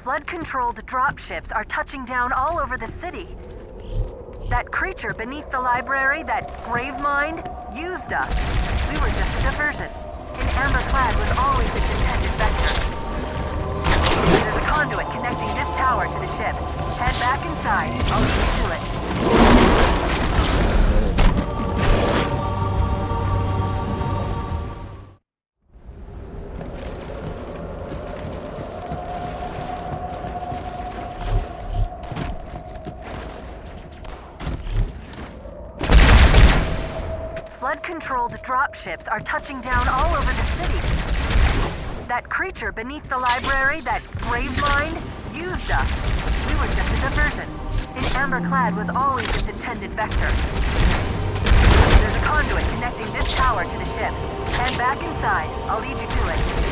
Flood-controlled dropships are touching down all over the city. That creature beneath the library, that Gravemind, used us. We were just a diversion. An amber-clad was always its intended vector. There's a conduit connecting this tower to the ship. Head back inside. I'll lead you to it. Flood-controlled dropships are touching down all over the city. That creature beneath the library, that Gravemind, used us. We were just a diversion. An amber-clad was always its intended vector. There's a conduit connecting this tower to the ship. Head back inside. I'll lead you to it.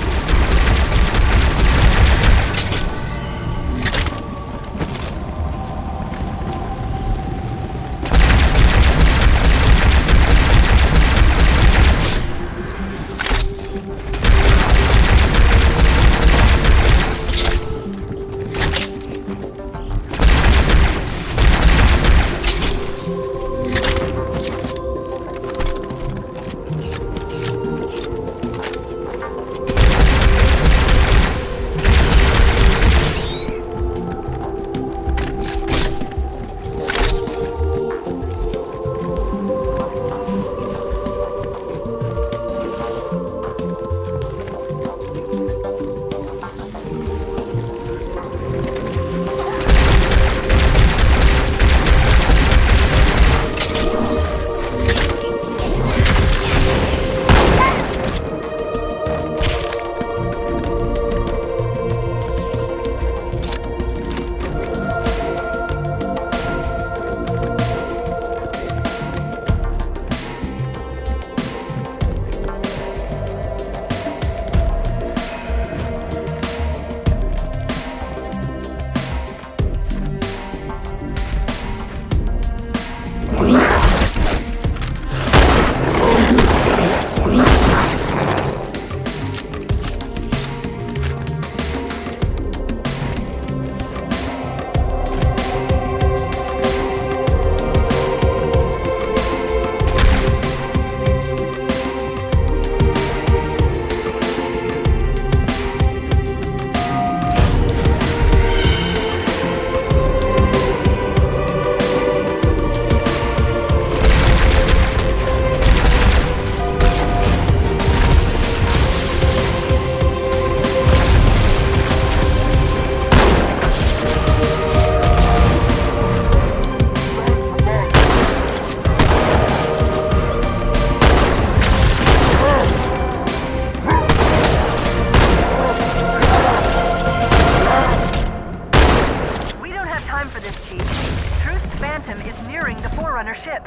Ship.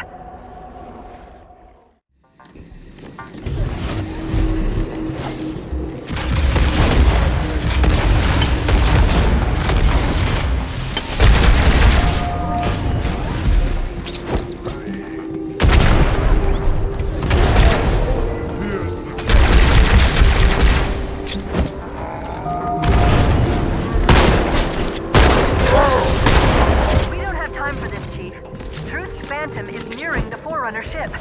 Phantom is nearing the Forerunner ship.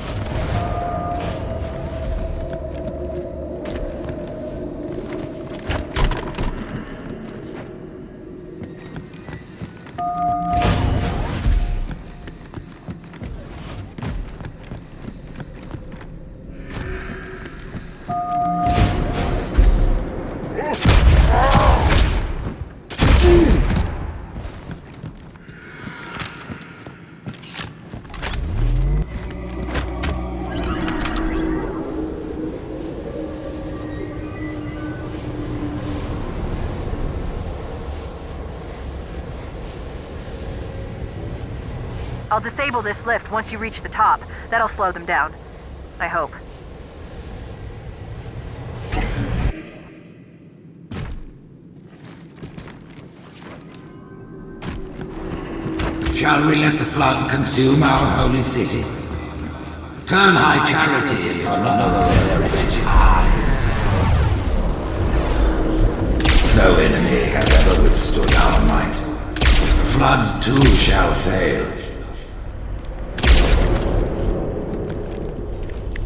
I'll disable this lift once you reach the top. That'll slow them down. I hope. Shall we let the flood consume our holy city? Turn high charity into another direction. No enemy has ever withstood our might. Flood too shall fail.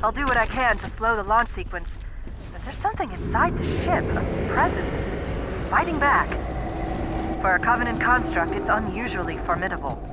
I'll do what I can to slow the launch sequence, but there's something inside the ship, a presence that's fighting back. For a Covenant construct, it's unusually formidable.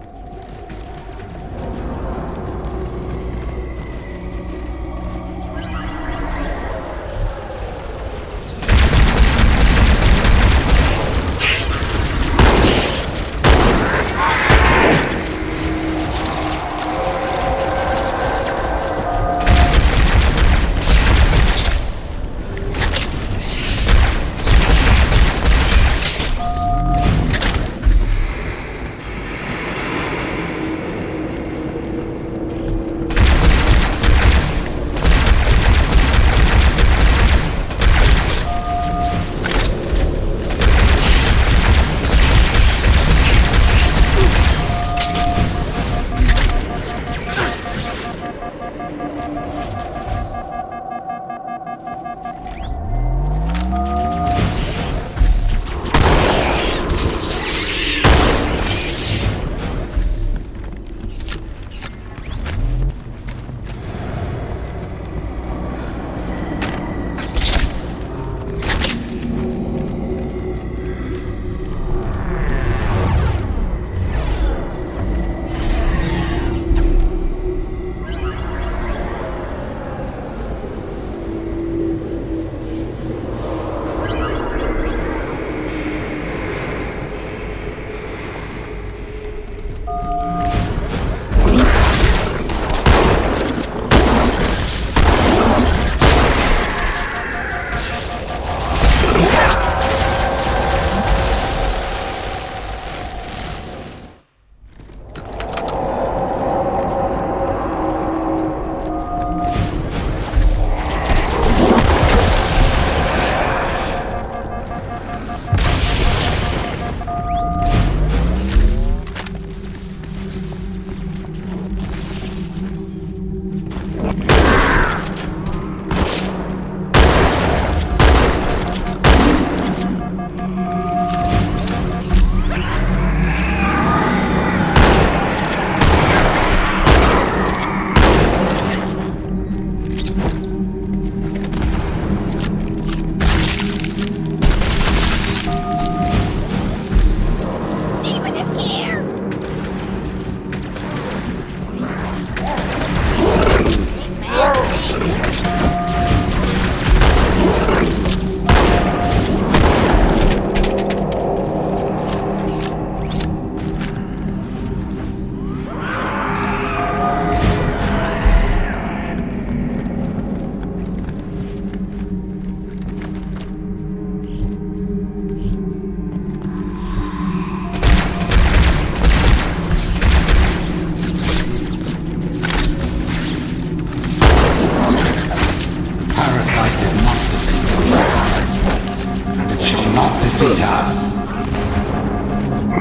defeat us.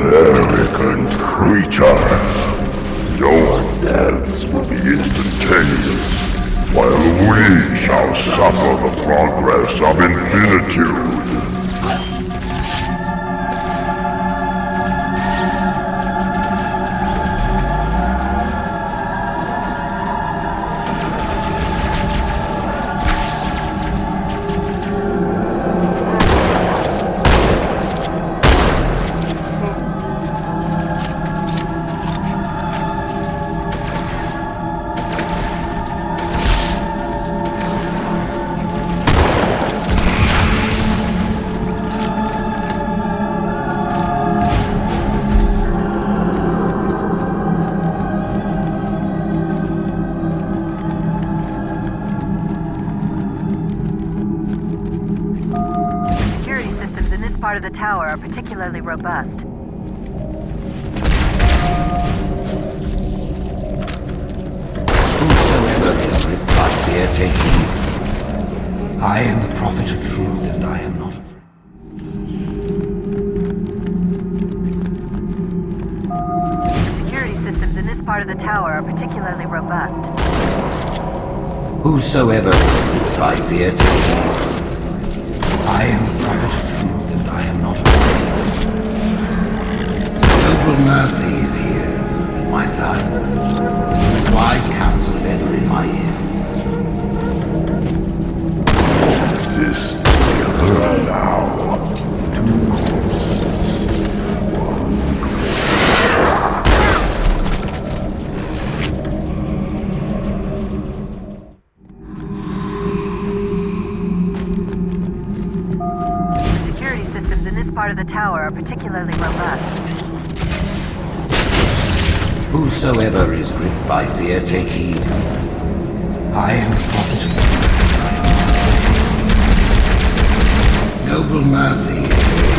Arrogant creature. Your deaths will be instantaneous, while we shall suffer the progress of infinitude. Part of the tower are particularly robust. Whosoever is but fear take heed. I am the prophet of truth, and I am not afraid. The security systems in this part of the tower are particularly robust. Whosoever is by fear take heed. I am the prophet of truth, and I am not afraid. Noble mercy is here, at my side. With wise counsel ever in my ears. This together now. Two corpses. The security systems in this part of the tower are particularly robust. Whosoever is gripped by fear, take heed. I am the prophet of truth. Noble mercy is here.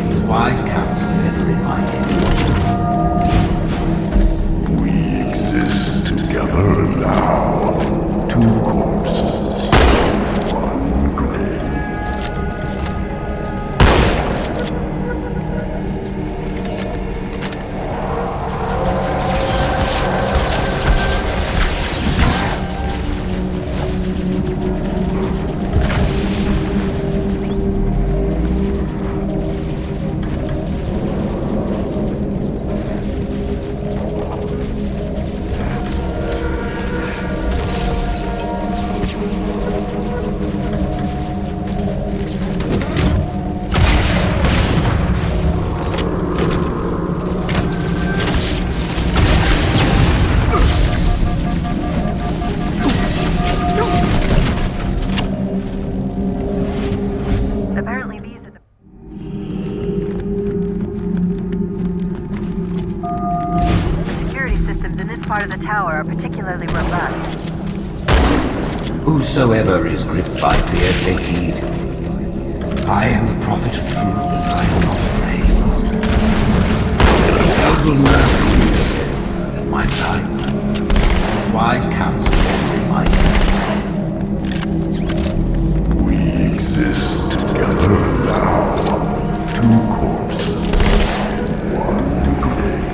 His wise counsel ever in my ear. We exist together now. Two corpses. One grave. Apparently these are the... Security systems in this part of the tower are particularly robust. Whosoever is gripped by fear, take heed. I am the prophet of truth, and I am not afraid. Noble mercy is here at my side. His wise counsel ever in my ear. We exist together now. Two corpses. One grave.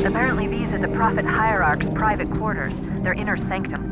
Apparently these are the Prophet Hierarch's private quarters, their inner sanctum.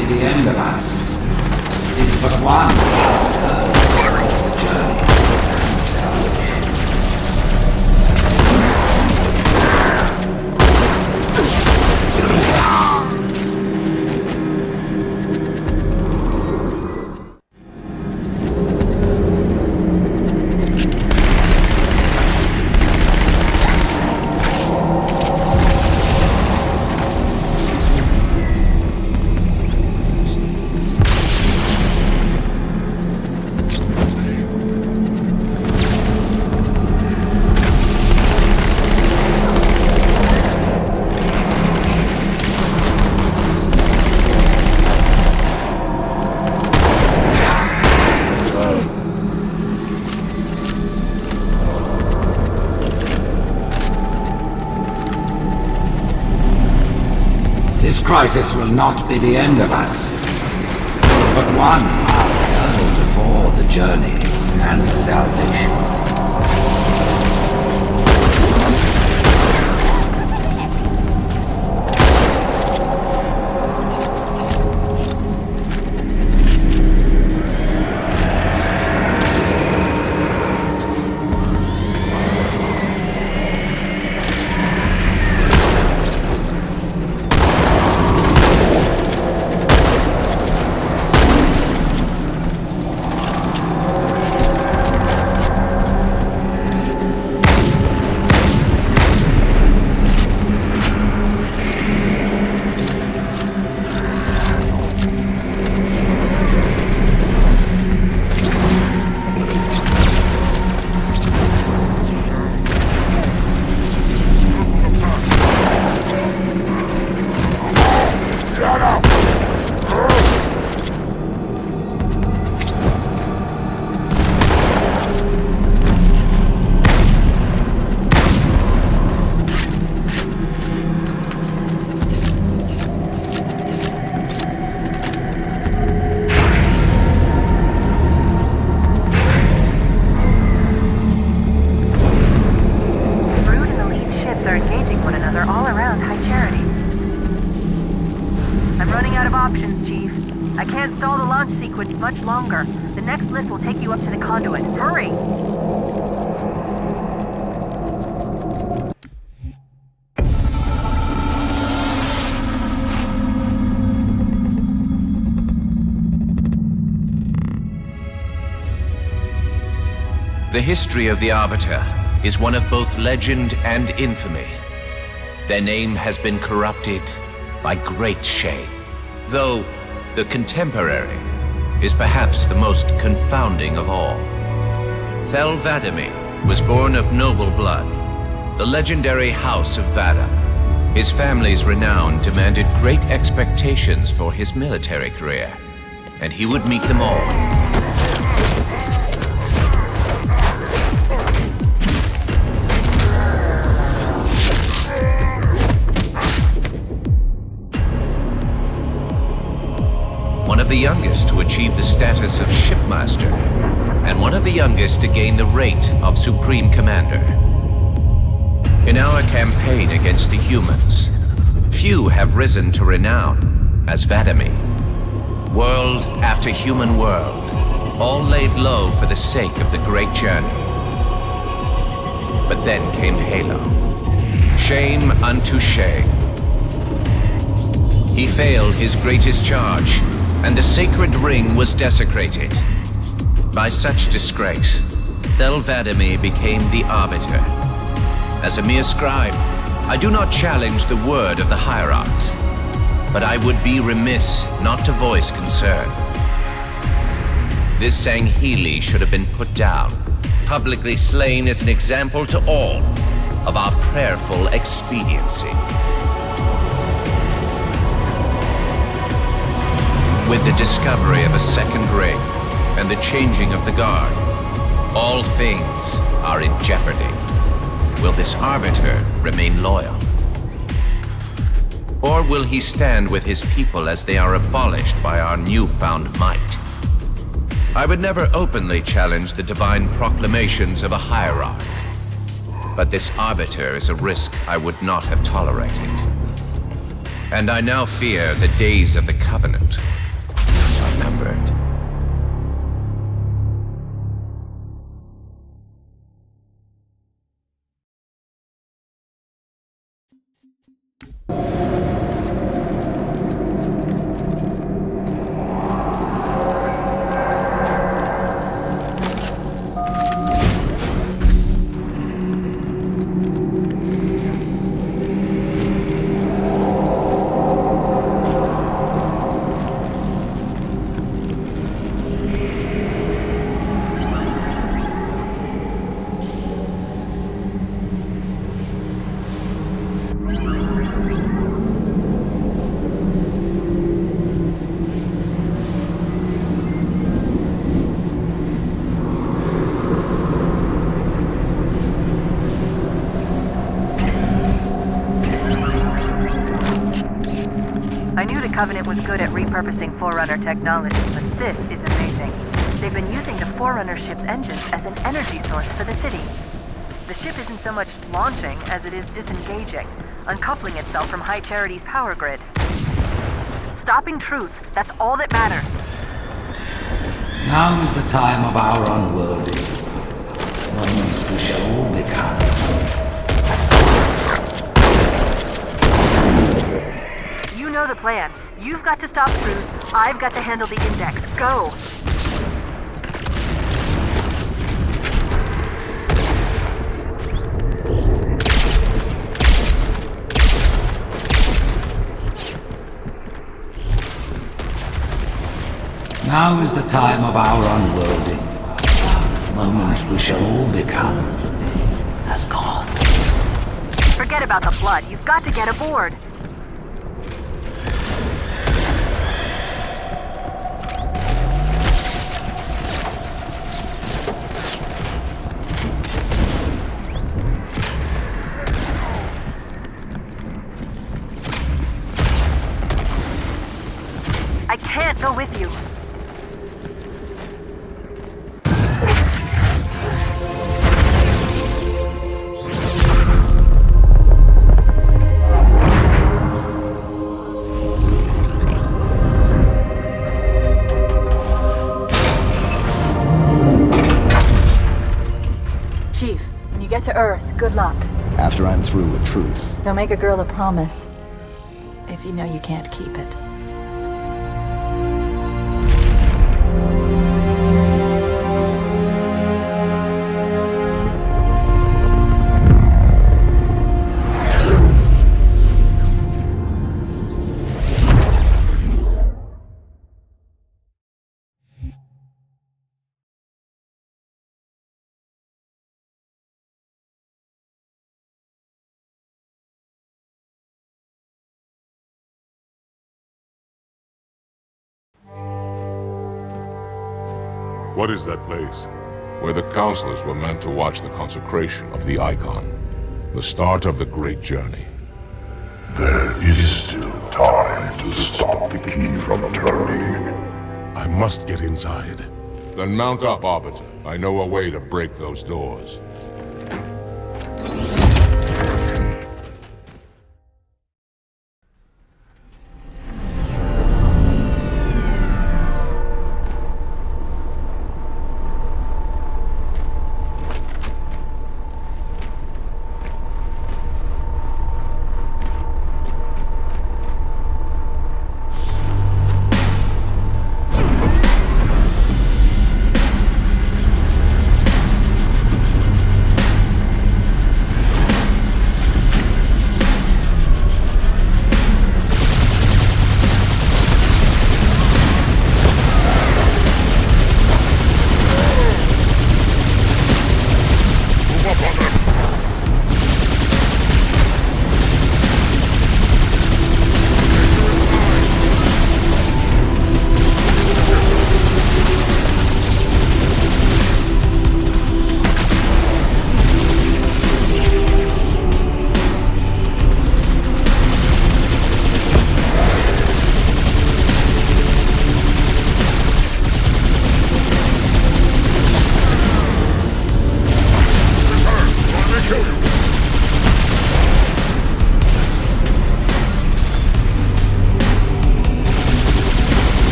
The end of us. It is but one journey and salvation. This crisis will not be the end of us. It is but one path before the journey and salvation. much longer. The next lift will take you up to the conduit. Hurry! The history of the Arbiter is one of both legend and infamy. Their name has been corrupted by great shame, though the contemporary is perhaps the most confounding of all. Thel 'Vadamee was born of noble blood, the legendary House of Vada. His family's renown demanded great expectations for his military career, and he would meet them all. One of the youngest to achieve the status of Shipmaster, and one of the youngest to gain the rate of Supreme Commander. In our campaign against the humans, few have risen to renown as 'Vadamee. World after human world, all laid low for the sake of the great journey. But then came Halo. Shame unto shame. He failed his greatest charge, and the sacred ring was desecrated. By such disgrace, Thel 'Vadamee became the Arbiter. As a mere scribe, I do not challenge the word of the Hierarchs, but I would be remiss not to voice concern. This Sangheili should have been put down, publicly slain as an example to all of our prayerful expediency. With the discovery of a second ring and the changing of the guard, all things are in jeopardy. Will this Arbiter remain loyal? Or will he stand with his people as they are abolished by our newfound might? I would never openly challenge the divine proclamations of a hierarch, but this Arbiter is a risk I would not have tolerated. And I now fear the days of the Covenant are numbered. I knew the Covenant was good at repurposing Forerunner technology, but this is amazing. They've been using the Forerunner ship's engines as an energy source for the city. The ship isn't so much launching as it is disengaging, uncoupling itself from High Charity's power grid. Stopping Truth, that's all that matters. Now is the time of our unworldly moment we shall all become as gods. You know the plan. You've got to stop Truth. I've got to handle the Index. Go! Now is the time of our unworlding moment we shall all become as gods. Forget about the blood. You've got to get aboard. I can't go with you. get to Earth, good luck. After I'm through with Truth. Don't make a girl a promise if you know you can't keep it. What is that place? Where the counselors were meant to watch the consecration of the Icon. The start of the Great Journey. There is still time to stop the key from turning. I must get inside. Then mount up, Arbiter. I know a way to break those doors.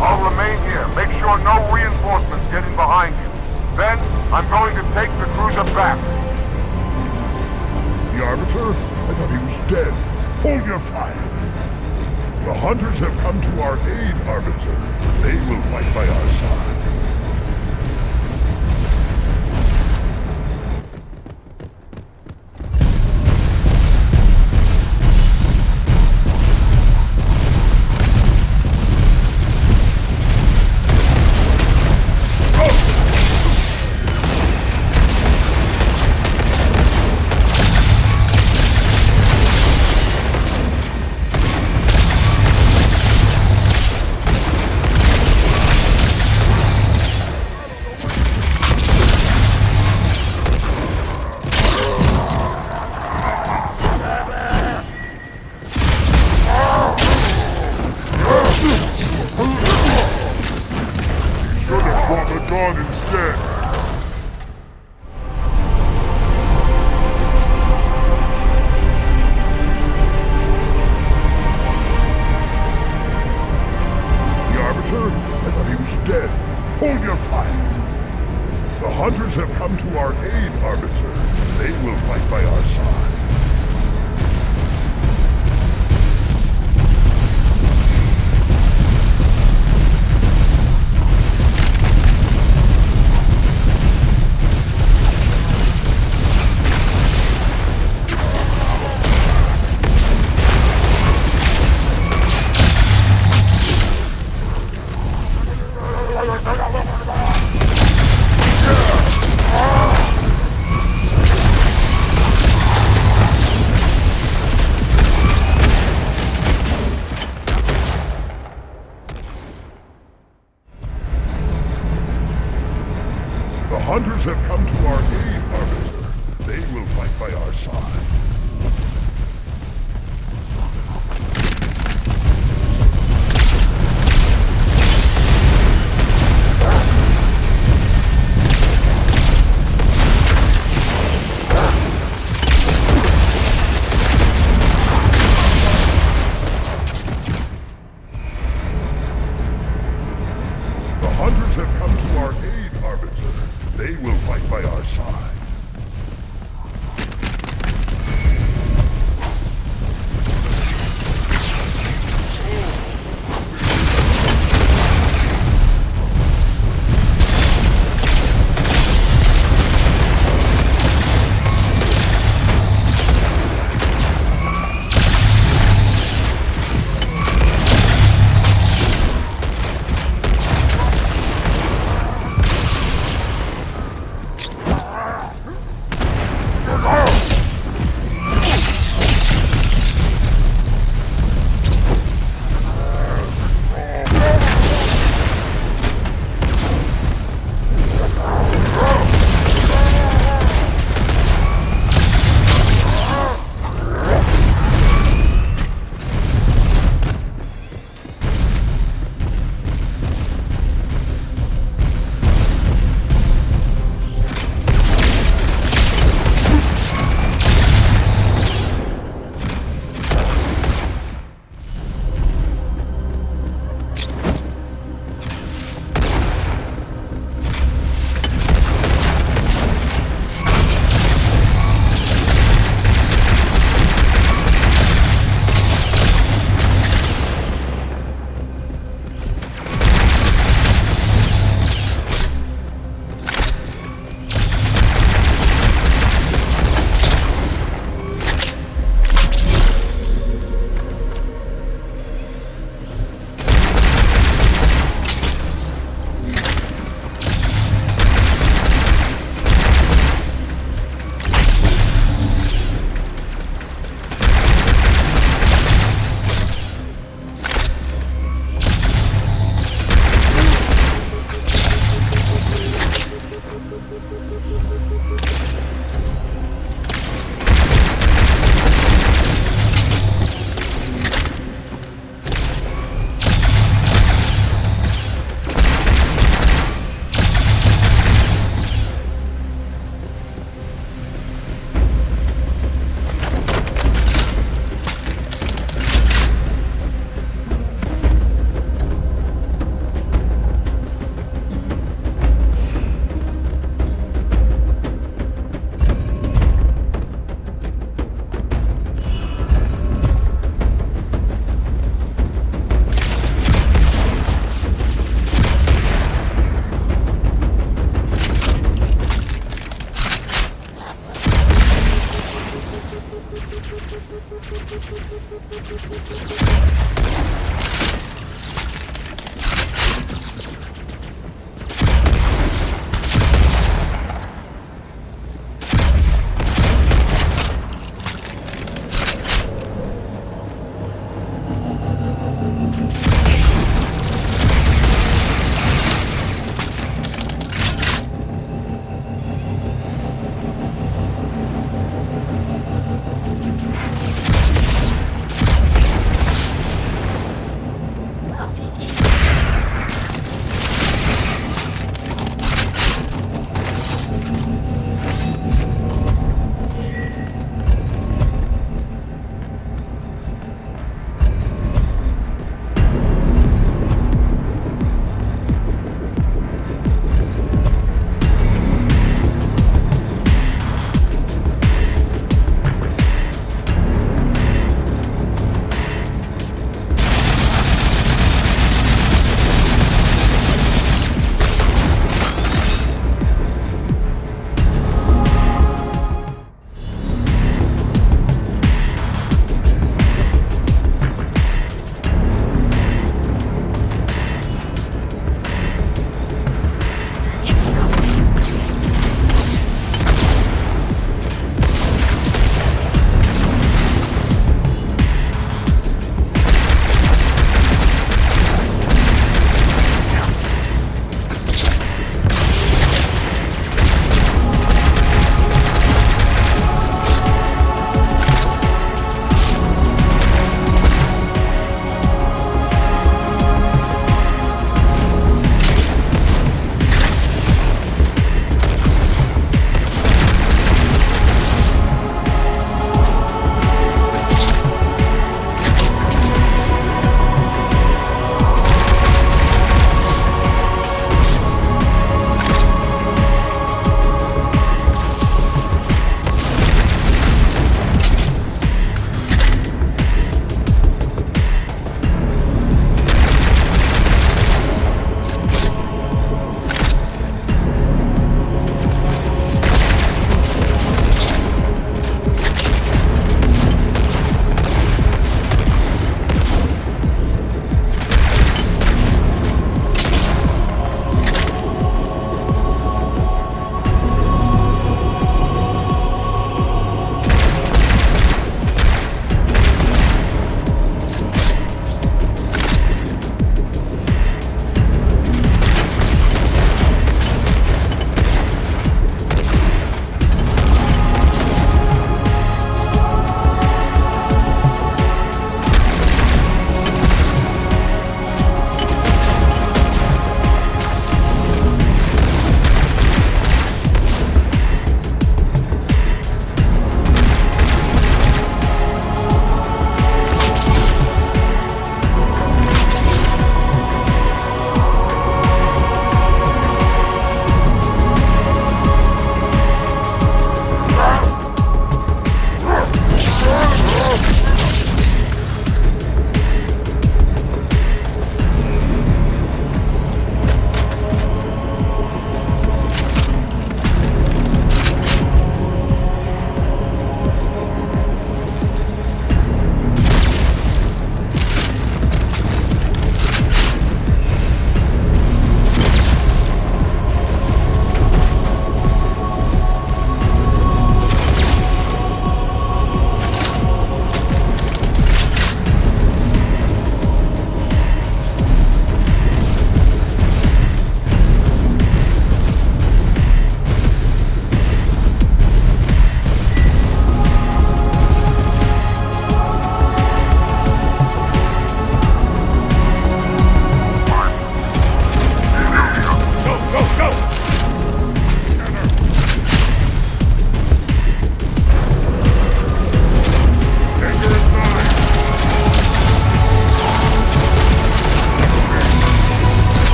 I'll remain here. Make sure no reinforcements get in behind you. Then, I'm going to take the cruiser back. The Arbiter? I thought he was dead. Hold your fire. The Hunters have come to our aid, Arbiter. They will fight by our side.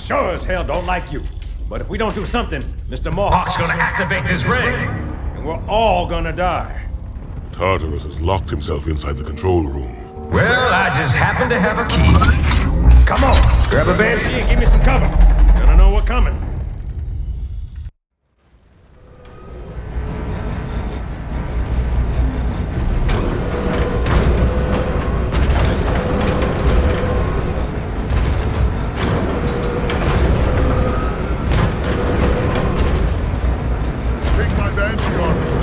sure as hell don't like you. But if we don't do something, Mr. Mohawk's gonna activate this ring. And we're all gonna die. Tartarus has locked himself inside the control room. Well, I just happen to have a key. Come on, grab a banshee. Banshee and give me some cover. Gonna know what's coming. Take my Banshee Arbiter.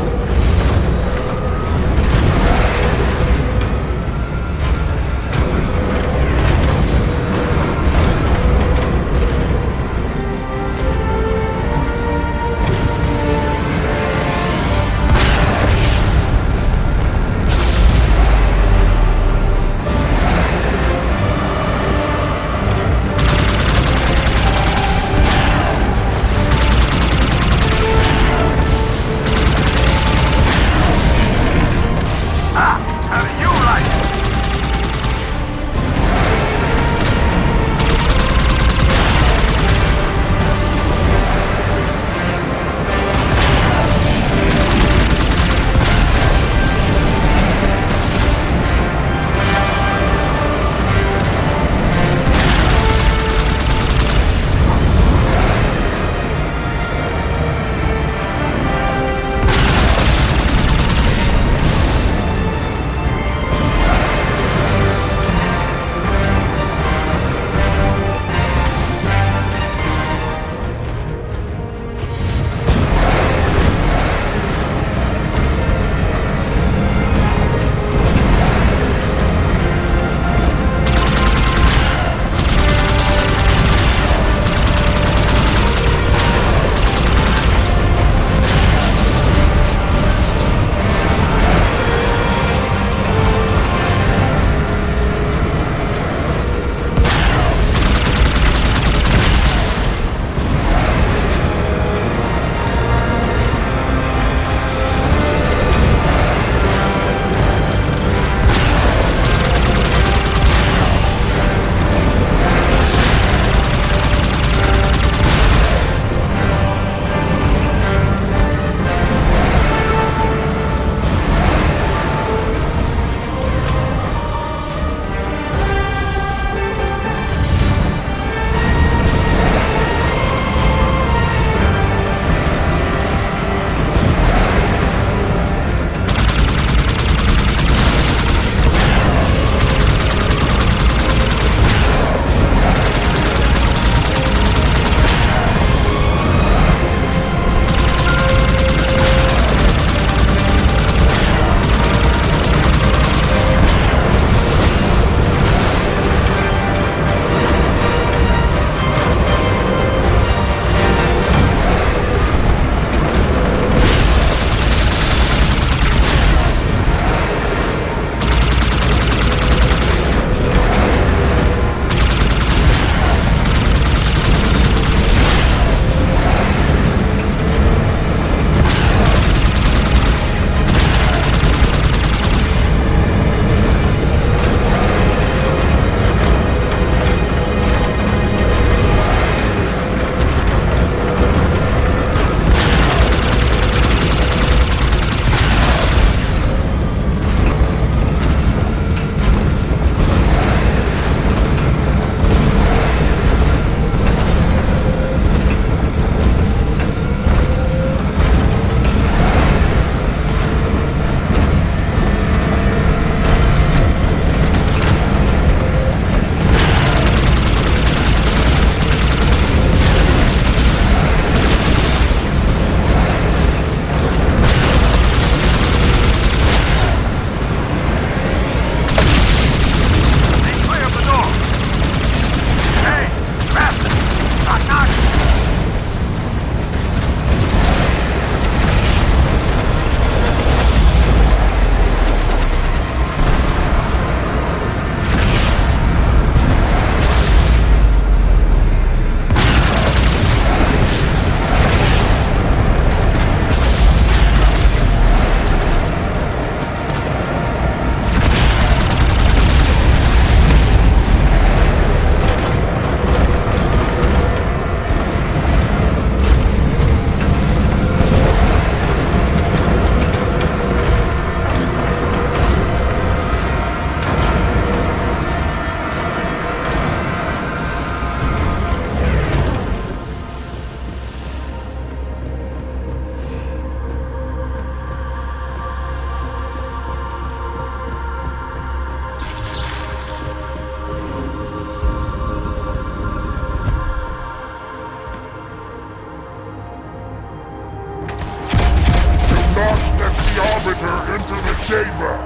into the chamber!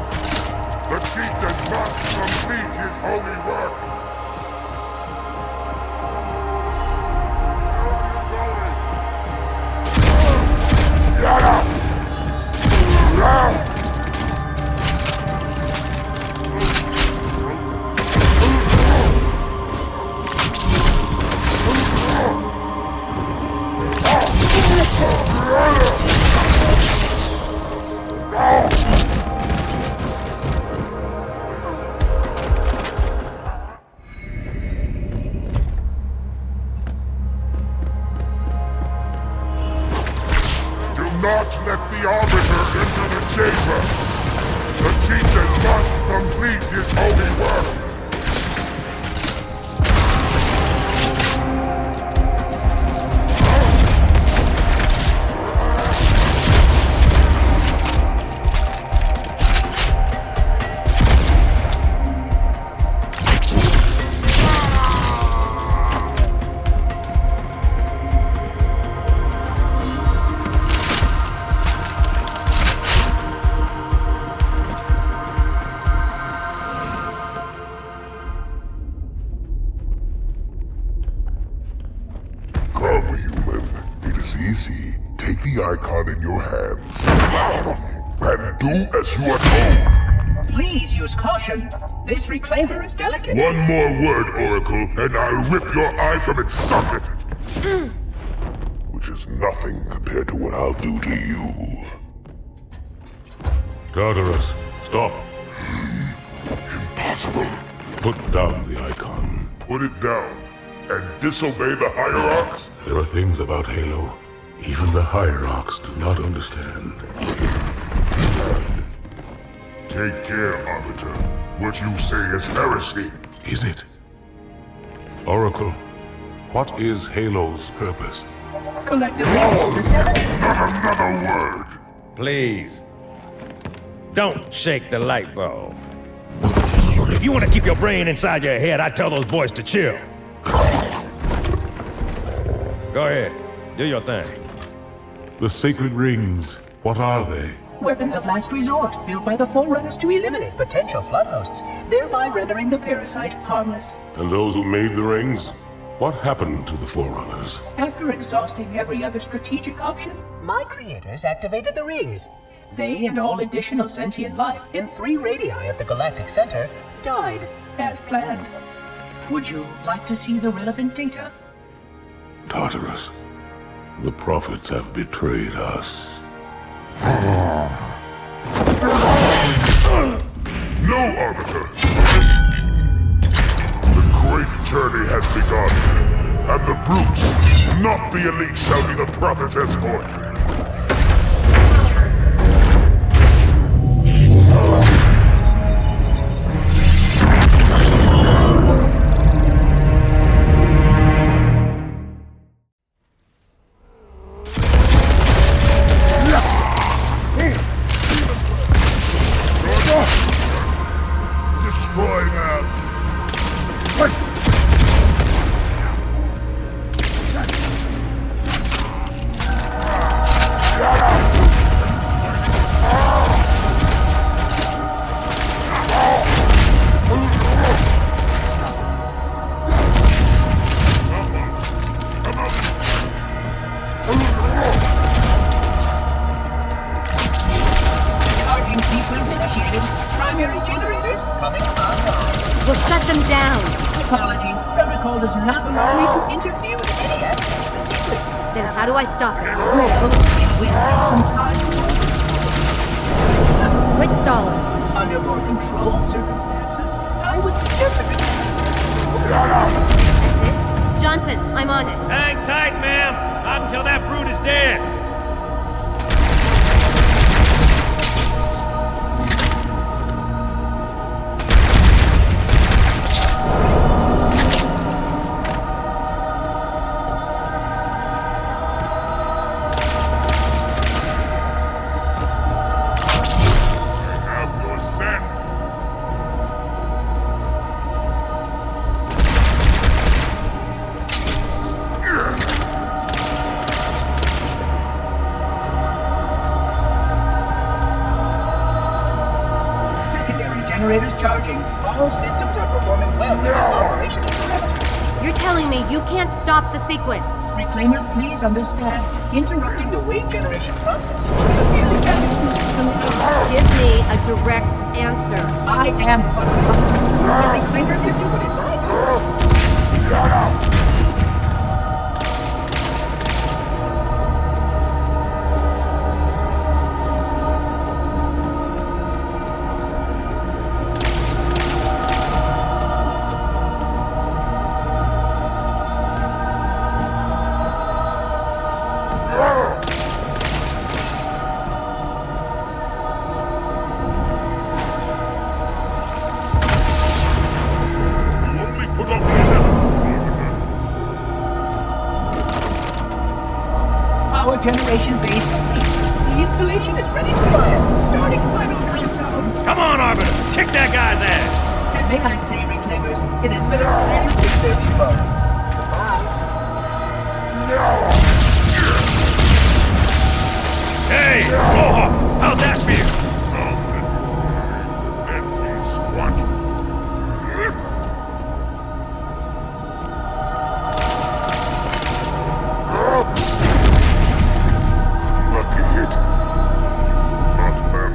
The chieftain must complete his holy work! Not let the Arbiter into the chamber! The chieftain must complete his holy work! Come, human. It is easy. Take the icon in your hands. And do as you are told. Please use caution. This reclaimer is delicate. One more word, Oracle, and I'll rip your eye from its socket! Which is nothing compared to what I'll do to you. Tartarus, stop. Impossible. Put down the icon. Put it down. And disobey the Hierarchs? There are things about Halo even the Hierarchs do not understand. Take care, Arbiter. What you say is heresy. Is it? Oracle, what is Halo's purpose? Collectively, the seven. Not another word! Please. Don't shake the light bulb. If you want to keep your brain inside your head, I tell those boys to chill. Go ahead. Do your thing. The sacred rings, what are they? Weapons of last resort, built by the Forerunners to eliminate potential flood hosts, thereby rendering the parasite harmless. And those who made the rings? What happened to the Forerunners? After exhausting every other strategic option, my creators activated the rings. They and all additional sentient life in 3 radii of the Galactic Center died as planned. Would you like to see the relevant data? Tartarus, the prophets have betrayed us. No, Arbiter! The great journey has begun, and the brutes, not the elite, shall be the prophet's escort. Destroy them! Charging sequence initiated. Primary generators coming online. We'll shut them down. Apology. Protocol does not allow me to interfere with any aspects of the sequence. Then how do I stop it? It will take some time. Quit stalling. Under more controlled circumstances, I would suggest that we That's it. Johnson, I'm on it. Hang tight, ma'am. Not until that brute is dead. generators charging. All systems are performing well in operational parameters. You're telling me you can't stop the sequence? Reclaimer, please understand. Interrupting the wave generation process will severely damage the system. Give me a direct answer. I am the Reclaimer can do what it likes. Power generation base complete. The installation is ready to fire. Starting final countdown. Come on, Arbiter! Kick that guy's ass! And may I say, Reclaimers, it has been a pleasure to serve you both. Goodbye. Hey! Mohawk! How'd that feel? Let me squat. Lucky hit. Not bad.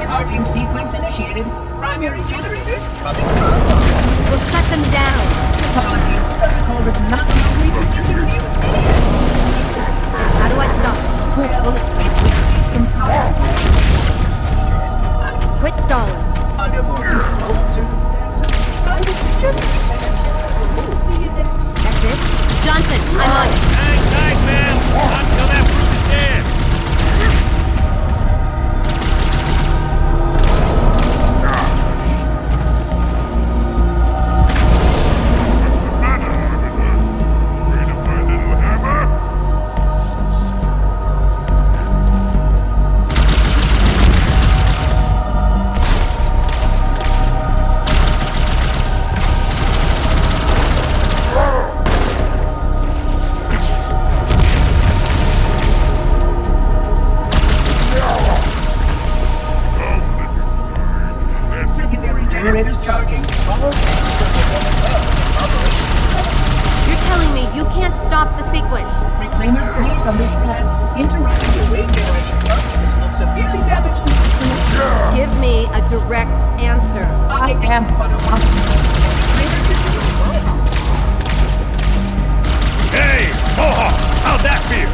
Charging sequence initiated. Primary generators coming from. We'll shut them down. Apologies, protocol does not allow me to interview. How do I stop it? Well, it will take some time to procedures. Quit stalling. Under more controlled circumstances, I would suggest that you take a step to remove the index. That's it? Johnson, I'm on it. Hang tight, man! Not until that fruit is dead! Secondary generators charging. All systems are performing well. You're telling me you can't stop the sequence? Reclaimer, please understand. Interrupting the wave generation process will severely damage the system. Give me a direct answer. I am Padawan. Reclaimer can do what it likes. Hey! Mohawk! How'd that feel?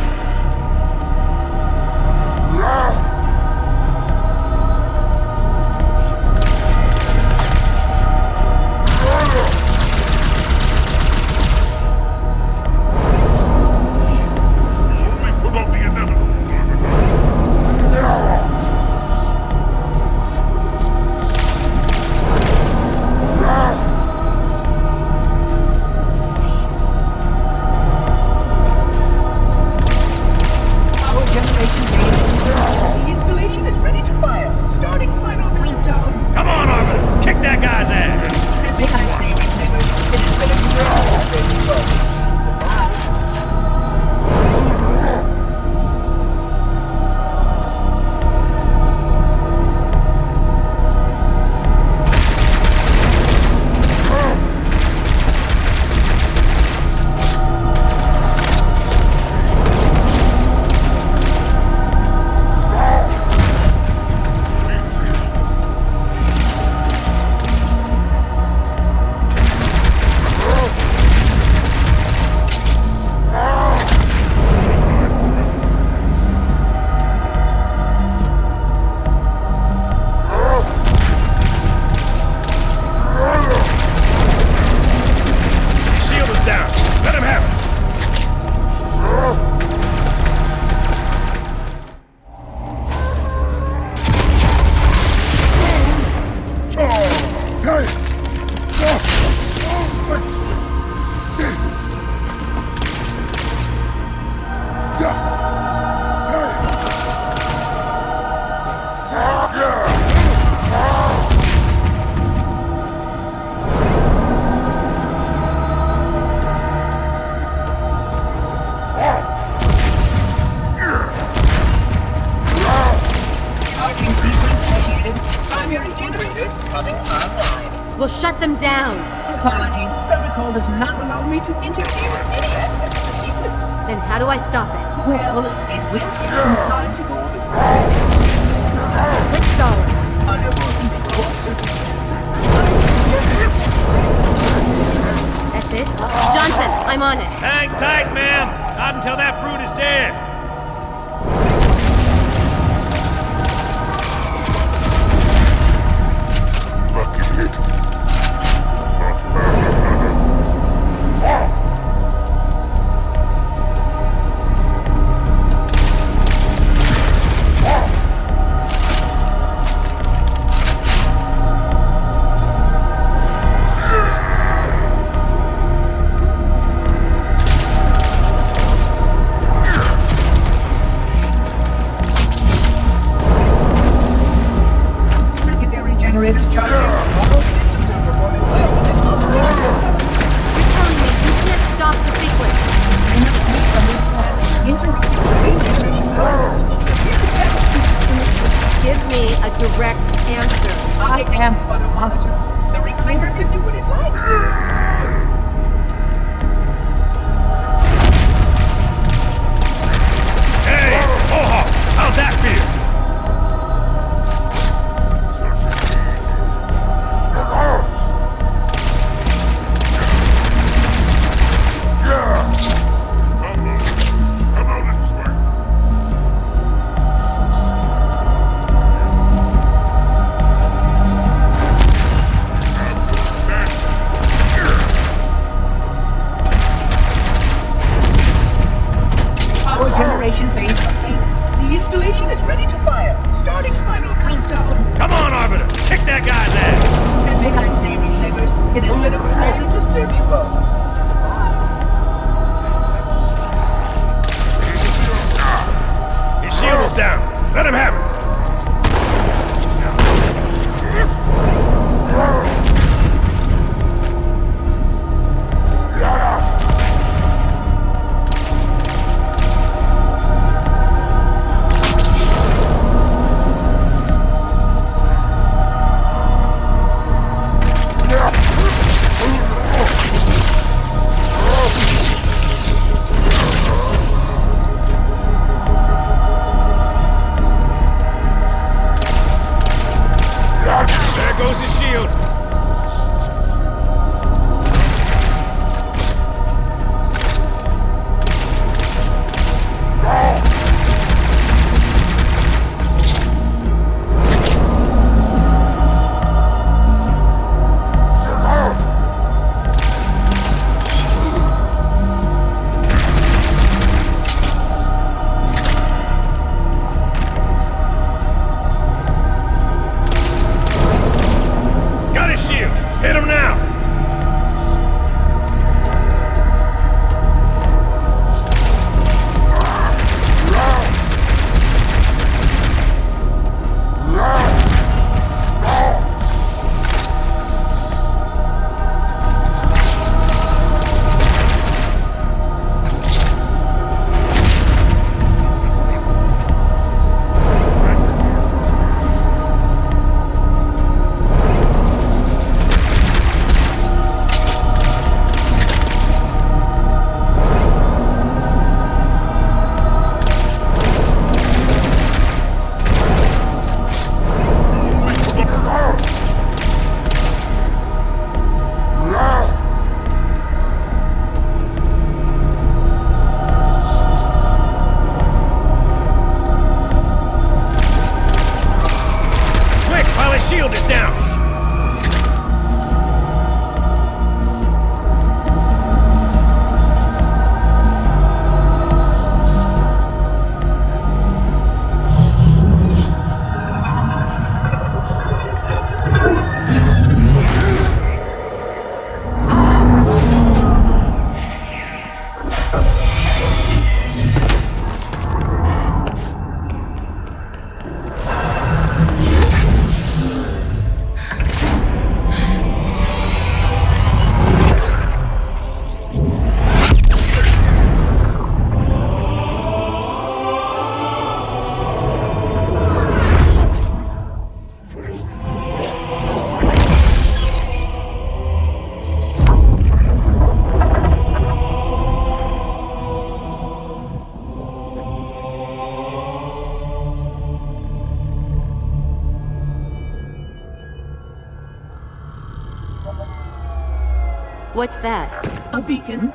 coming online. We'll shut them down. Apology. Protocol does not allow me to interfere in any aspect of the sequence. Then how do I stop it? Well, it will take some time to go over the sequence. Quit stalling. Under more controlled circumstances. That's it? Johnson, I'm on it. Hang tight, ma'am. Not until that brute is dead. Lucky hit. Not bad another. Secondary generators charging. All systems are performing well within operational limits. You're telling me you can't stop the sequence. Please understand, interrupting the regeneration process will severely damage the system. Give me a direct answer. I am but a monitor. The Reclaimer can do what it likes. Hey, Mohawk, how's that feel? Power generation phase complete. The installation is ready to fire. Starting final countdown. Come on, Arbiter, kick that guy's ass. And may I say, Reclaimers, it has been a pleasure to serve you both. His shield is down. Let him have it. There goes his shield. Got his shield. Hit him now. Quick, while his shield is down. What's that? A beacon,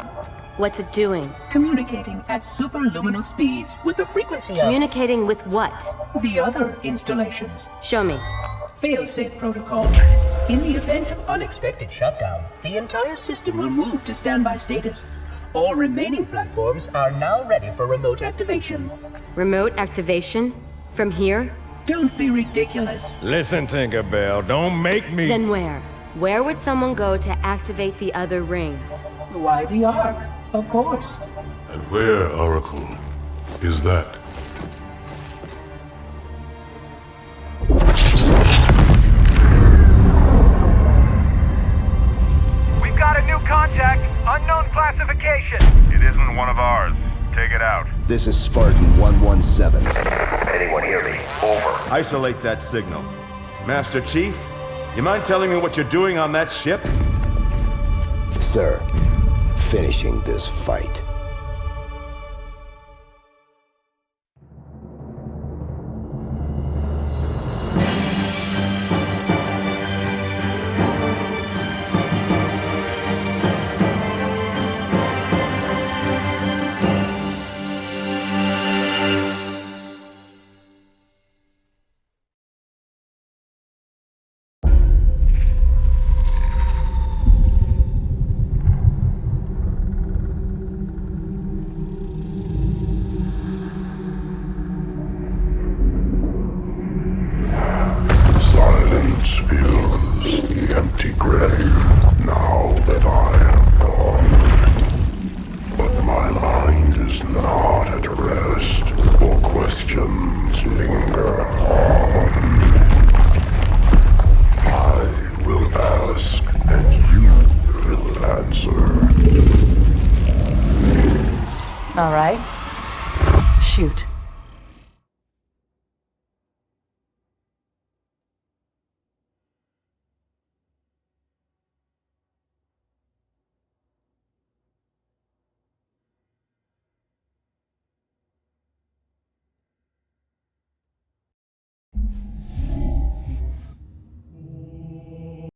What's it doing? communicating at superluminal speeds with the frequency of Communicating with what? the other installations. Show me. Failsafe protocol. In the event of unexpected shutdown, the entire system will move to standby status. All remaining platforms are now ready for remote activation. Remote activation? From here? Don't be ridiculous. Listen, Tinkerbell, don't make me... Then where? Where would someone go to activate the other rings? Why the Ark? Of course. And where, Oracle, is that? We've got a new contact. Unknown classification. It isn't one of ours. Take it out. This is Spartan 117. Anyone hear me? Over. Isolate that signal. Master Chief, you mind telling me what you're doing on that ship? Sir, finishing this fight. Silence fills the empty grave now that I have gone. But my mind is not at rest, for questions linger on. I will ask, and you will answer. All right. Shoot.